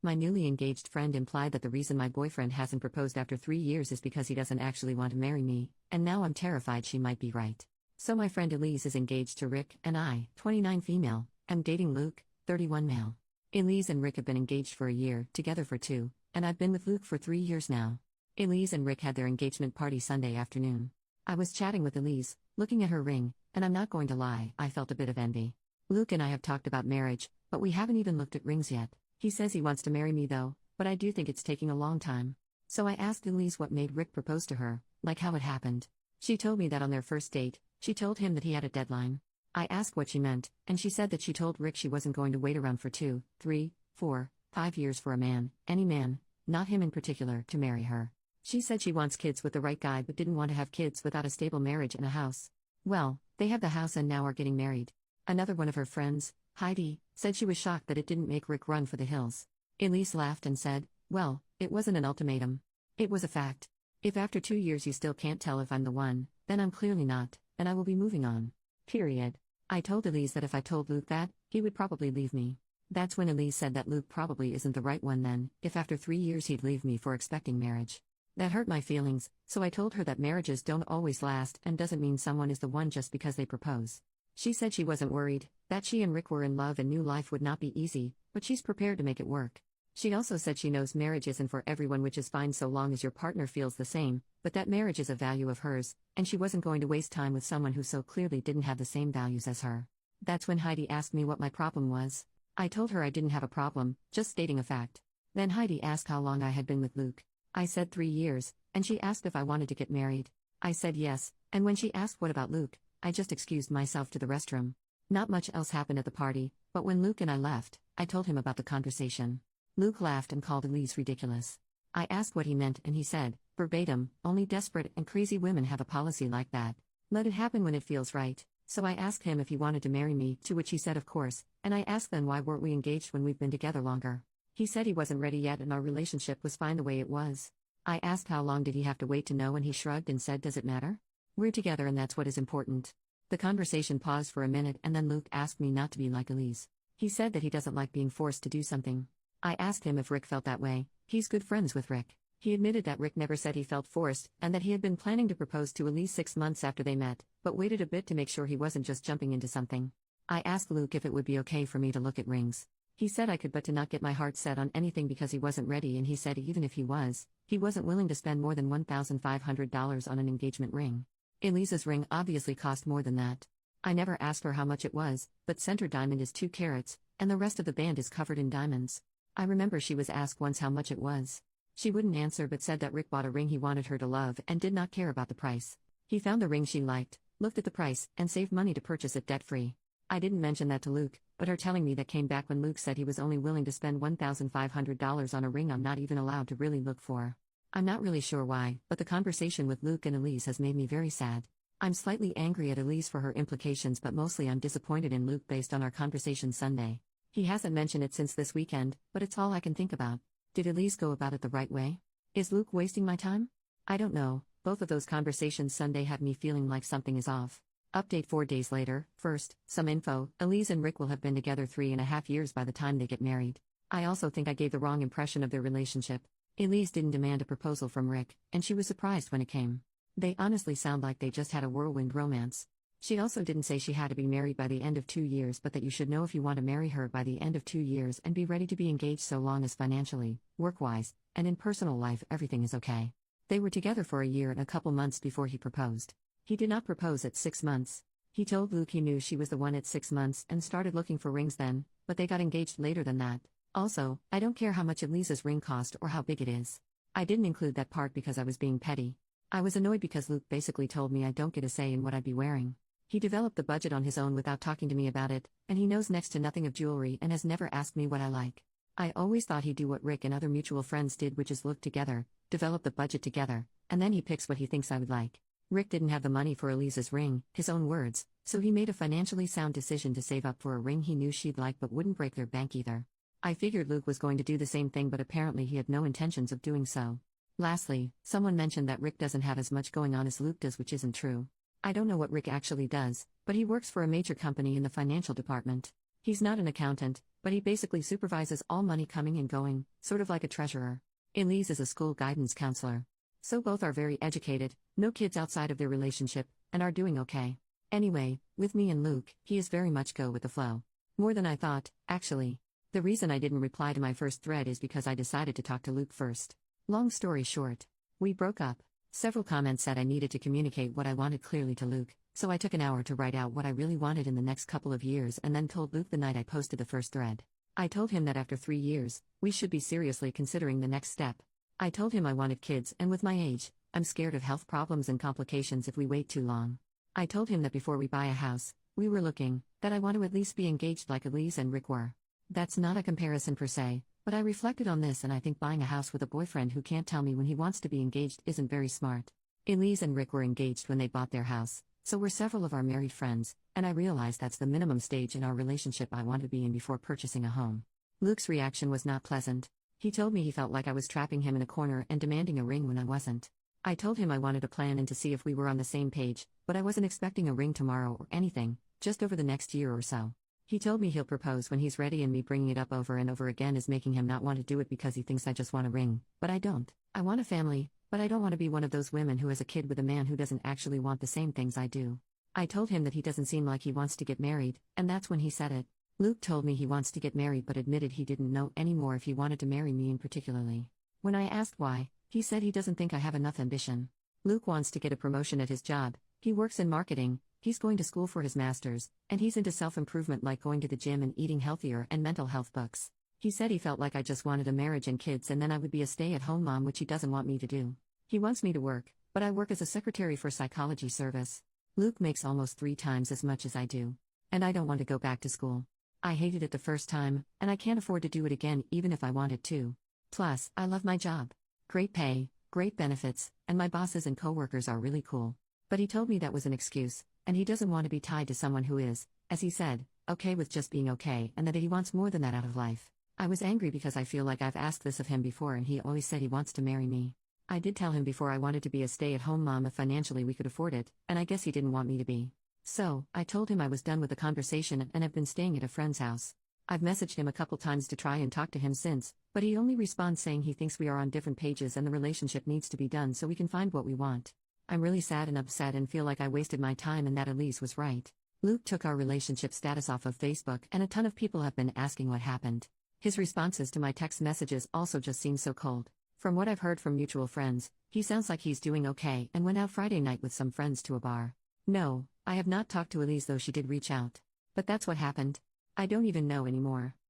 My newly engaged friend implied that the reason my boyfriend hasn't proposed after 3 years is because he doesn't actually want to marry me, and now I'm terrified she might be right. So my friend Elise is engaged to Rick, and I, 29 female, am dating Luke, 31 male. Elise and Rick have been engaged for a year, together for 2, and I've been with Luke for 3 years now. Elise and Rick had their engagement party Sunday afternoon. I was chatting with Elise, looking at her ring, and I'm not going to lie, I felt a bit of envy. Luke and I have talked about marriage, but we haven't even looked at rings yet. He says he wants to marry me though, but I do think it's taking a long time. So I asked Elise what made Rick propose to her, like how it happened. She told me that on their first date, she told him that he had a deadline. I asked what she meant, and she said that she told Rick she wasn't going to wait around for 2, 3, 4, 5 years for a man, any man, not him in particular, to marry her. She said she wants kids with the right guy but didn't want to have kids without a stable marriage and a house. Well, they have the house and now are getting married. Another one of her friends, Heidi, said she was shocked that it didn't make Rick run for the hills. Elise laughed and said, well, it wasn't an ultimatum. It was a fact. If after 2 years you still can't tell if I'm the one, then I'm clearly not, and I will be moving on. Period. I told Elise that if I told Luke that, he would probably leave me. That's when Elise said that Luke probably isn't the right one then, if after 3 years he'd leave me for expecting marriage. That hurt my feelings, so I told her that marriages don't always last and doesn't mean someone is the one just because they propose. She said she wasn't worried, that she and Rick were in love and knew life would not be easy, but she's prepared to make it work. She also said she knows marriage isn't for everyone, which is fine so long as your partner feels the same, but that marriage is a value of hers, and she wasn't going to waste time with someone who so clearly didn't have the same values as her. That's when Heidi asked me what my problem was. I told her I didn't have a problem, just stating a fact. Then Heidi asked how long I had been with Luke. I said 3 years, and she asked if I wanted to get married. I said yes, and when she asked what about Luke, I just excused myself to the restroom. Not much else happened at the party, but when Luke and I left, I told him about the conversation. Luke laughed and called Elise ridiculous. I asked what he meant and he said, verbatim, only desperate and crazy women have a policy like that. Let it happen when it feels right. So I asked him if he wanted to marry me, to which he said of course, and I asked then why weren't we engaged when we've been together longer. He said he wasn't ready yet and our relationship was fine the way it was. I asked how long did he have to wait to know and he shrugged and said does it matter? We're together and that's what is important. The conversation paused for a minute and then Luke asked me not to be like Elise. He said that he doesn't like being forced to do something. I asked him if Rick felt that way. He's good friends with Rick. He admitted that Rick never said he felt forced and that he had been planning to propose to Elise 6 months after they met, but waited a bit to make sure he wasn't just jumping into something. I asked Luke if it would be okay for me to look at rings. He said I could but to not get my heart set on anything because he wasn't ready and he said even if he wasn't willing to spend more than $1,500 on an engagement ring. Elise's ring obviously cost more than that. I never asked her how much it was, but center diamond is 2 carats, and the rest of the band is covered in diamonds. I remember she was asked once how much it was. She wouldn't answer but said that Rick bought a ring he wanted her to love and did not care about the price. He found the ring she liked, looked at the price, and saved money to purchase it debt-free. I didn't mention that to Luke, but her telling me that came back when Luke said he was only willing to spend $1,500 on a ring I'm not even allowed to really look for. I'm not really sure why, but the conversation with Luke and Elise has made me very sad. I'm slightly angry at Elise for her implications but mostly I'm disappointed in Luke based on our conversation Sunday. He hasn't mentioned it since this weekend, but it's all I can think about. Did Elise go about it the right way? Is Luke wasting my time? I don't know, both of those conversations Sunday have me feeling like something is off. Update 4 days later. First, some info. Elise and Rick will have been together 3.5 years by the time they get married. I also think I gave the wrong impression of their relationship. Elise didn't demand a proposal from Rick, and she was surprised when it came. They honestly sound like they just had a whirlwind romance. She also didn't say she had to be married by the end of 2 years but that you should know if you want to marry her by the end of 2 years and be ready to be engaged so long as financially, work-wise, and in personal life everything is okay. They were together for a year and a couple months before he proposed. He did not propose at 6 months. He told Luke he knew she was the one at 6 months and started looking for rings then, but they got engaged later than that. Also, I don't care how much Elise's ring cost or how big it is. I didn't include that part because I was being petty. I was annoyed because Luke basically told me I don't get a say in what I'd be wearing. He developed the budget on his own without talking to me about it, and he knows next to nothing of jewelry and has never asked me what I like. I always thought he'd do what Rick and other mutual friends did, which is look together, develop the budget together, and then he picks what he thinks I would like. Rick didn't have the money for Elise's ring, his own words, so he made a financially sound decision to save up for a ring he knew she'd like but wouldn't break their bank either. I figured Luke was going to do the same thing but apparently he had no intentions of doing so. Lastly, someone mentioned that Rick doesn't have as much going on as Luke does, which isn't true. I don't know what Rick actually does, but he works for a major company in the financial department. He's not an accountant, but he basically supervises all money coming and going, sort of like a treasurer. Elise is a school guidance counselor. So both are very educated, no kids outside of their relationship, and are doing okay. Anyway, with me and Luke, he is very much go with the flow. More than I thought, actually. The reason I didn't reply to my first thread is because I decided to talk to Luke first. Long story short, we broke up. Several comments said I needed to communicate what I wanted clearly to Luke, so I took an hour to write out what I really wanted in the next couple of years and then told Luke the night I posted the first thread. I told him that after 3 years, we should be seriously considering the next step. I told him I wanted kids, and with my age, I'm scared of health problems and complications if we wait too long. I told him that before we buy a house, we were looking, that I want to at least be engaged like Elise and Rick were. That's not a comparison per se, but I reflected on this and I think buying a house with a boyfriend who can't tell me when he wants to be engaged isn't very smart. Elise and Rick were engaged when they bought their house, so were several of our married friends, and I realized that's the minimum stage in our relationship I want to be in before purchasing a home. Luke's reaction was not pleasant. He told me he felt like I was trapping him in a corner and demanding a ring when I wasn't. I told him I wanted to plan and to see if we were on the same page, but I wasn't expecting a ring tomorrow or anything, just over the next year or so. He told me he'll propose when he's ready, and me bringing it up over and over again is making him not want to do it because he thinks I just want a ring, but I don't. I want a family, but I don't want to be one of those women who has a kid with a man who doesn't actually want the same things I do. I told him that he doesn't seem like he wants to get married, and that's when he said it. Luke told me he wants to get married but admitted he didn't know anymore if he wanted to marry me in particularly. When I asked why, he said he doesn't think I have enough ambition. Luke wants to get a promotion at his job, he works in marketing, he's going to school for his master's, and he's into self-improvement like going to the gym and eating healthier and mental health books. He said he felt like I just wanted a marriage and kids and then I would be a stay-at-home mom, which he doesn't want me to do. He wants me to work, but I work as a secretary for psychology service. Luke makes almost 3 times as much as I do. And I don't want to go back to school. I hated it the first time, and I can't afford to do it again even if I wanted to. Plus, I love my job. Great pay, great benefits, and my bosses and coworkers are really cool. But he told me that was an excuse, and he doesn't want to be tied to someone who is, as he said, okay with just being okay, and that he wants more than that out of life. I was angry because I feel like I've asked this of him before and he always said he wants to marry me. I did tell him before I wanted to be a stay-at-home mom if financially we could afford it, and I guess he didn't want me to be. So, I told him I was done with the conversation and have been staying at a friend's house. I've messaged him a couple times to try and talk to him since, but he only responds saying he thinks we are on different pages and the relationship needs to be done so we can find what we want. I'm really sad and upset and feel like I wasted my time and that Elise was right. Luke took our relationship status off of Facebook and a ton of people have been asking what happened. His responses to my text messages also just seem so cold. From what I've heard from mutual friends, he sounds like he's doing okay and went out Friday night with some friends to a bar. No, I have not talked to Elise though she did reach out. But that's what happened. I don't even know anymore.